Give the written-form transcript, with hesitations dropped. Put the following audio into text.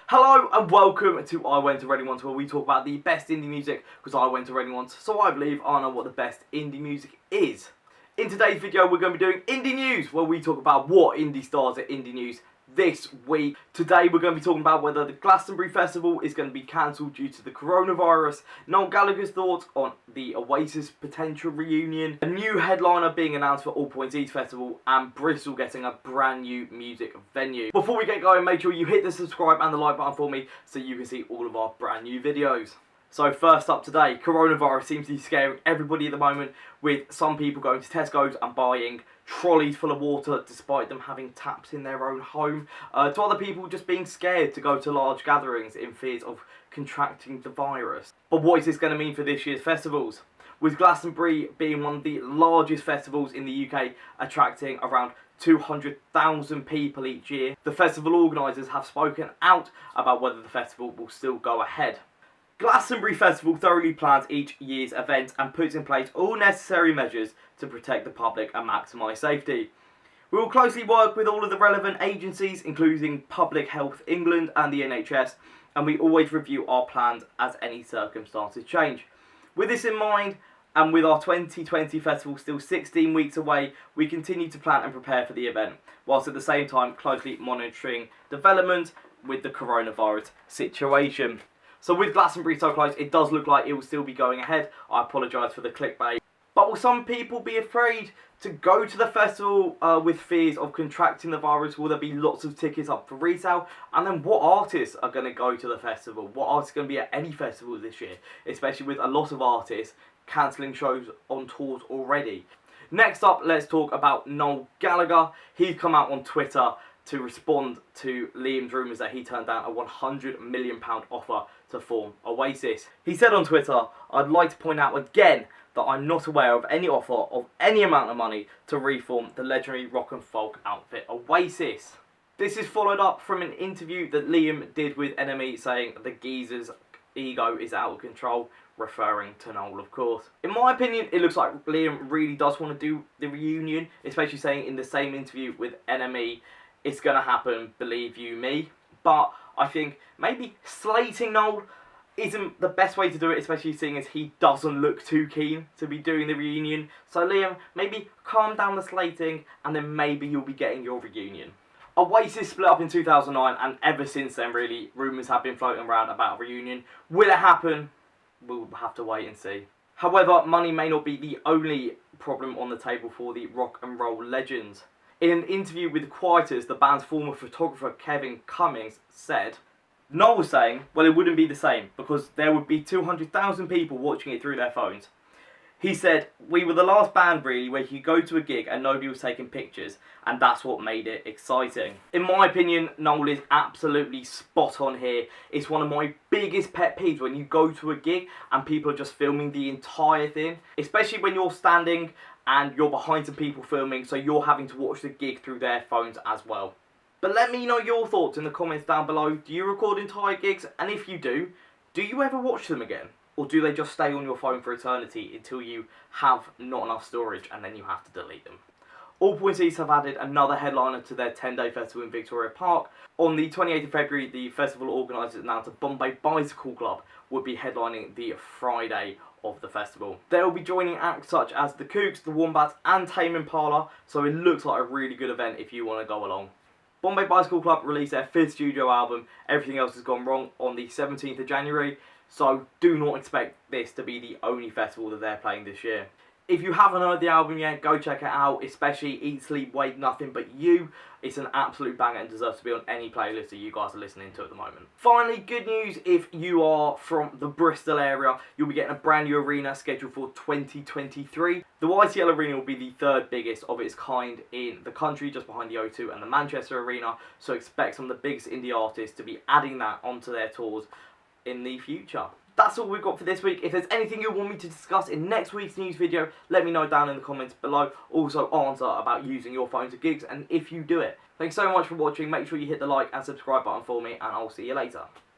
Hello and welcome to I Went to Reading Once, where we talk about the best indie music, because I went to Reading once, so I believe I know what the best indie music is. In today's video we're going to be doing indie news, where we talk about what indie stars are indie news this week. Today we're going to be talking about whether the Glastonbury Festival is going to be cancelled due to the coronavirus, Noel Gallagher's thoughts on the Oasis potential reunion, a new headliner being announced for All Points East Festival, and Bristol getting a brand new music venue. Before we get going, make sure you hit the subscribe and the like button for me so you can see all of our brand new videos. So first up today, coronavirus seems to be scaring everybody at the moment, with some people going to Tesco's and buying trolleys full of water despite them having taps in their own home, to other people just being scared to go to large gatherings in fears of contracting the virus. But what is this going to mean for this year's festivals? With Glastonbury being one of the largest festivals in the UK, attracting around 200,000 people each year, the festival organisers have spoken out about whether the festival will still go ahead. Glastonbury Festival thoroughly plans each year's event and puts in place all necessary measures to protect the public and maximise safety. We will closely work with all of the relevant agencies, including Public Health England and the NHS, and we always review our plans as any circumstances change. With this in mind, and with our 2020 festival still 16 weeks away, we continue to plan and prepare for the event, whilst at the same time closely monitoring developments with the coronavirus situation. So with Glastonbury so close, it does look like it will still be going ahead. I apologise for the clickbait. But will some people be afraid to go to the festival with fears of contracting the virus? Will there be lots of tickets up for resale? And then what artists are going to go to the festival? What artists are going to be at any festival this year? Especially with a lot of artists cancelling shows on tours already. Next up, let's talk about Noel Gallagher. He's come out on Twitter to respond to Liam's rumours that he turned down a £100 million offer to form Oasis. He said on Twitter, "I'd like to point out again that I'm not aware of any offer of any amount of money to reform the legendary rock and folk outfit Oasis." This is followed up from an interview that Liam did with NME saying the geezer's ego is out of control, referring to Noel, of course. In my opinion, it looks like Liam really does want to do the reunion, especially saying in the same interview with NME, "It's going to happen, believe you me." But I think maybe slating Noel isn't the best way to do it, especially seeing as he doesn't look too keen to be doing the reunion. So Liam, maybe calm down the slating and then maybe you'll be getting your reunion. Oasis split up in 2009, and ever since then really, rumours have been floating around about a reunion. Will it happen? We'll have to wait and see. However, money may not be the only problem on the table for the rock and roll legends. In an interview with Quietus, the band's former photographer Kevin Cummings said, Noel was saying, well, it wouldn't be the same because there would be 200,000 people watching it through their phones. He said, we were the last band really where you could go to a gig and nobody was taking pictures, and that's what made it exciting. In my opinion, Noel is absolutely spot on here. It's one of my biggest pet peeves when you go to a gig and people are just filming the entire thing, especially when you're standing and you're behind some people filming, so you're having to watch the gig through their phones as well. But let me know your thoughts in the comments down below. Do you record entire gigs? And if you do you ever watch them again? Or do they just stay on your phone for eternity until you have not enough storage and then you have to delete them? All Points East have added another headliner to their 10-day festival in Victoria Park. On the 28th of February, the festival organisers announced that Bombay Bicycle Club would be headlining the Friday of the festival. They will be joining acts such as the Kooks, the Wombats and Tame Impala, so it looks like a really good event if you want to go along. Bombay Bicycle Club released their 5th studio album, Everything Else Has Gone Wrong, on the 17th of January, so do not expect this to be the only festival that they're playing this year. If you haven't heard the album yet, go check it out, especially Eat, Sleep, Wait, Nothing But You. It's an absolute banger and deserves to be on any playlist that you guys are listening to at the moment. Finally, good news if you are from the Bristol area, you'll be getting a brand new arena scheduled for 2023. The YTL Arena will be the 3rd biggest of its kind in the country, just behind the O2 and the Manchester Arena, so expect some of the biggest indie artists to be adding that onto their tours in the future. That's all we've got for this week. If there's anything you want me to discuss in next week's news video, let me know down in the comments below. Also answer about using your phone to gigs and if you do it. Thanks so much for watching. Make sure you hit the like and subscribe button for me, and I'll see you later.